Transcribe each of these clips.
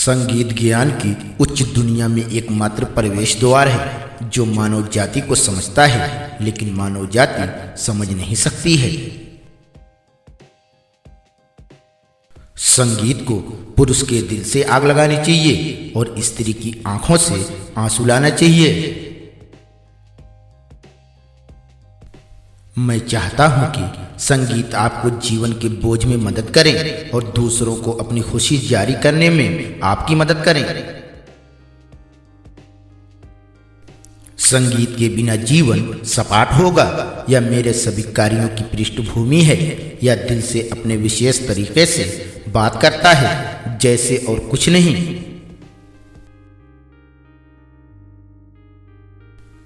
संगीत ज्ञान की उच्च दुनिया में एकमात्र प्रवेश द्वार है जो मानव जाति को समझता है, लेकिन मानव जाति समझ नहीं सकती है। संगीत को पुरुष के दिल से आग लगानी चाहिए और स्त्री की आंखों से आंसू लाना चाहिए। मैं चाहता हूं कि संगीत आपको जीवन के बोझ में मदद करे और दूसरों को अपनी खुशी जारी करने में आपकी मदद करे। संगीत के बिना जीवन सपाट होगा या मेरे सभी कार्यों की पृष्ठभूमि है या दिल से अपने विशेष तरीके से बात करता है, जैसे और कुछ नहीं।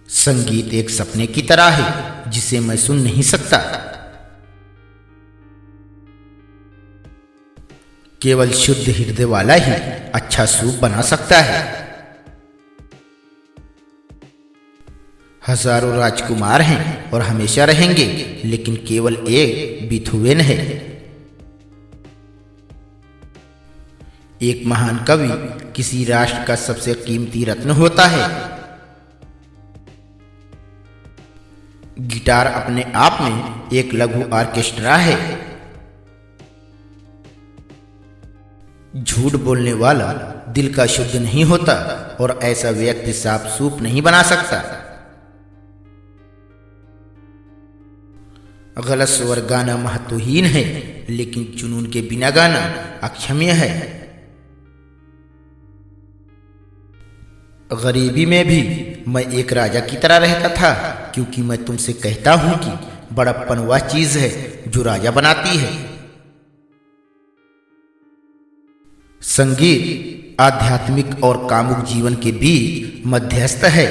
संगीत एक सपने की तरह है जिसे मैं सुन नहीं सकता। केवल शुद्ध हृदय वाला ही अच्छा सूप बना सकता है। हजारों राजकुमार हैं और हमेशा रहेंगे, लेकिन केवल एक बीथोवेन है। एक महान कवि किसी राष्ट्र का सबसे कीमती रत्न होता है। गिटार अपने आप में एक लघु ऑर्केस्ट्रा है। झूठ बोलने वाला दिल का शुद्ध नहीं होता और ऐसा व्यक्ति साफ सूप नहीं बना सकता। गलत स्वर गाना महत्वहीन है, लेकिन जुनून के बिना गाना अक्षम्य है। गरीबी में भी मैं एक राजा की तरह रहता था, क्योंकि मैं तुमसे कहता हूं कि बड़प्पन वह चीज है जो राजा बनाती है। संगीत आध्यात्मिक और कामुक जीवन के बीच मध्यस्थ है।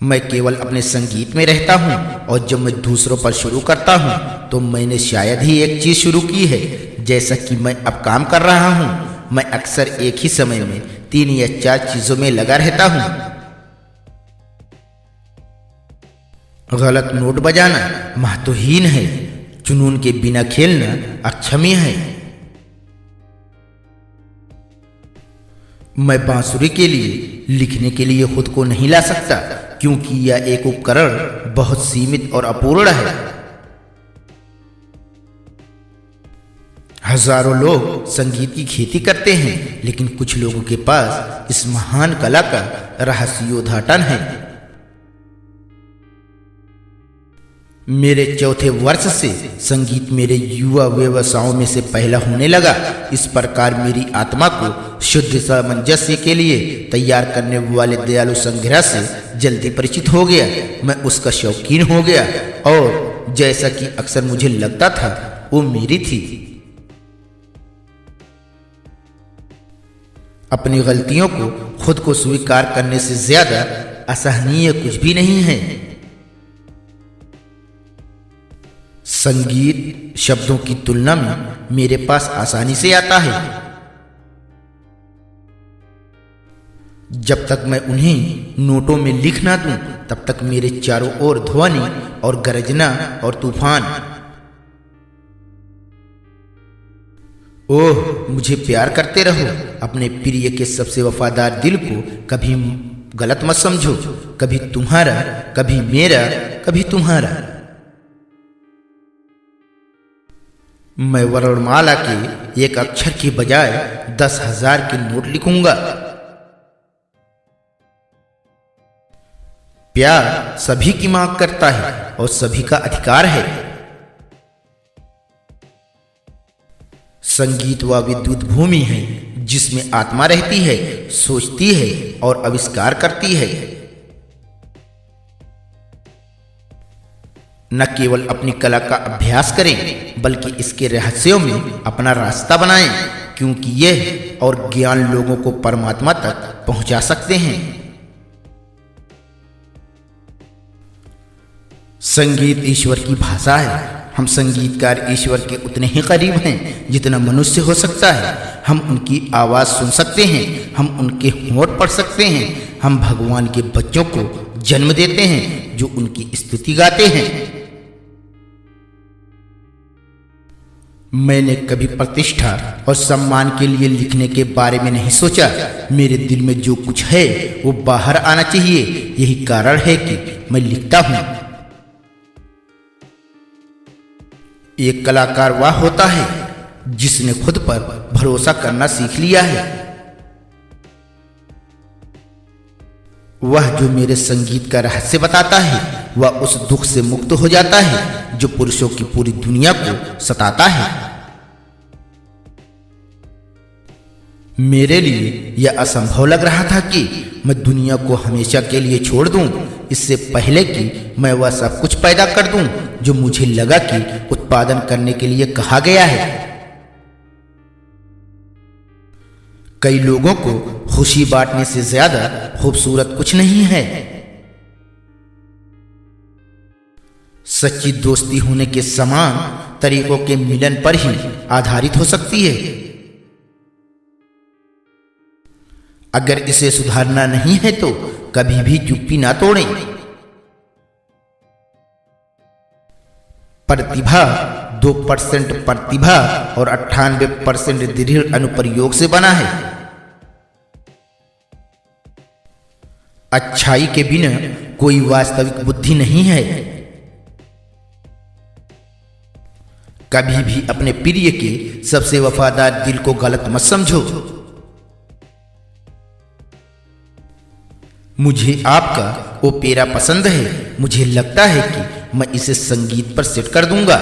मैं केवल अपने संगीत में रहता हूं और जब मैं दूसरों पर शुरू करता हूं तो मैंने शायद ही एक चीज शुरू की है, जैसा कि मैं अब काम कर रहा हूं। मैं अक्सर एक ही समय में 3 या 4 चीजों में लगा रहता हूं। गलत नोट बजाना महत्वहीन है, जुनून के बिना खेलना अक्षम्य है। मैं बांसुरी के लिए लिखने के लिए खुद को नहीं ला सकता, क्योंकि यह एक उपकरण बहुत सीमित और अपूर्ण है। हजारों लोग संगीत की खेती करते हैं, लेकिन कुछ लोगों के पास इस महान कला का रहस्योद्घाटन है। मेरे चौथे वर्ष से संगीत मेरे युवा व्यवसायों में से पहला होने लगा। इस प्रकार मेरी आत्मा को शुद्ध सामंजस्य के लिए तैयार करने वाले दयालु संग्रह से जल्दी परिचित हो गया। मैं उसका शौकीन हो गया और जैसा कि अक्सर मुझे लगता था वो मेरी थी। अपनी गलतियों को खुद को स्वीकार करने से ज्यादा असहनीय कुछ भी नहीं है। संगीत शब्दों की तुलना में मेरे पास आसानी से आता है। जब तक मैं उन्हें नोटों में लिख ना दूं, तब तक मेरे चारों ओर ध्वनि और गरजना और तूफान। ओह, मुझे प्यार करते रहो। अपने प्रिय के सबसे वफादार दिल को कभी गलत मत समझो। कभी तुम्हारा, कभी मेरा, कभी तुम्हारा। मैं वर्णमाला के एक अक्षर के बजाय 10,000 के नोट लिखूंगा। प्यार सभी की मांग करता है और सभी का अधिकार है। संगीत वह विद्युत भूमि है जिसमें आत्मा रहती है, सोचती है और आविष्कार करती है। न केवल अपनी कला का अभ्यास करें, बल्कि इसके रहस्यों में अपना रास्ता बनाएं, क्योंकि यह और ज्ञान लोगों को परमात्मा तक पहुंचा सकते हैं। संगीत ईश्वर की भाषा है। हम संगीतकार ईश्वर के उतने ही करीब हैं जितना मनुष्य हो सकता है। हम उनकी आवाज़ सुन सकते हैं, हम उनके होंठ पढ़ सकते हैं, हम भगवान के बच्चों को जन्म देते हैं जो उनकी स्तुति गाते हैं। मैंने कभी प्रतिष्ठा और सम्मान के लिए लिखने के बारे में नहीं सोचा। मेरे दिल में जो कुछ है वो बाहर आना चाहिए। यही कारण है कि मैं लिखता हूं। एक कलाकार वह होता है जिसने खुद पर भरोसा करना सीख लिया है। वह जो मेरे संगीत का रहस्य बताता है वह उस दुख से मुक्त हो जाता है जो पुरुषों की पूरी दुनिया को सताता है। मेरे लिए यह असंभव लग रहा था कि मैं दुनिया को हमेशा के लिए छोड़ दूं, इससे पहले कि मैं वह सब कुछ पैदा कर दूं जो मुझे लगा कि उत्पादन करने के लिए कहा गया है। कई लोगों को खुशी बांटने से ज्यादा खूबसूरत कुछ नहीं है। सच्ची दोस्ती होने के समान तरीकों के मिलन पर ही आधारित हो सकती है। अगर इसे सुधारना नहीं है तो कभी भी चुप्पी ना तोड़ें। प्रतिभा 2% प्रतिभा और 98% दृढ़ अनुप्रयोग से बना है। अच्छाई के बिना कोई वास्तविक बुद्धि नहीं है। कभी भी अपने प्रिय के सबसे वफादार दिल को गलत मत समझो। मुझे आपका ओपेरा पसंद है। मुझे लगता है कि मैं इसे संगीत पर सेट कर दूंगा।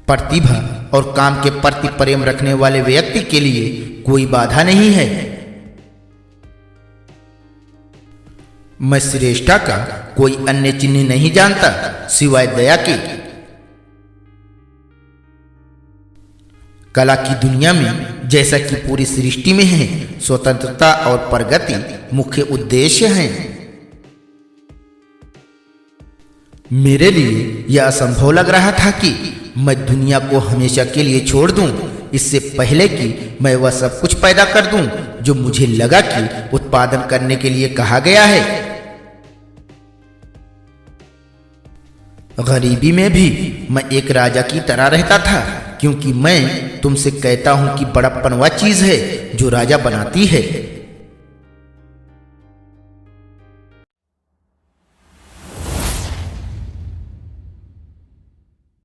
प्रतिभा और काम के प्रति प्रेम रखने वाले व्यक्ति के लिए कोई बाधा नहीं है। मैं श्रेष्ठता का कोई अन्य चिन्ह नहीं जानता सिवाय दया के। कला की दुनिया में जैसा कि पूरी सृष्टि में है, स्वतंत्रता और प्रगति मुख्य उद्देश्य हैं। मेरे लिए यह असंभव लग रहा था कि मैं दुनिया को हमेशा के लिए छोड़ दूं, इससे पहले कि मैं वह सब कुछ पैदा कर दूं जो मुझे लगा कि उत्पादन करने के लिए कहा गया है। गरीबी में भी मैं एक राजा की तरह रहता था, क्योंकि मैं तुमसे कहता हूं कि बड़प्पन वह चीज है जो राजा बनाती है।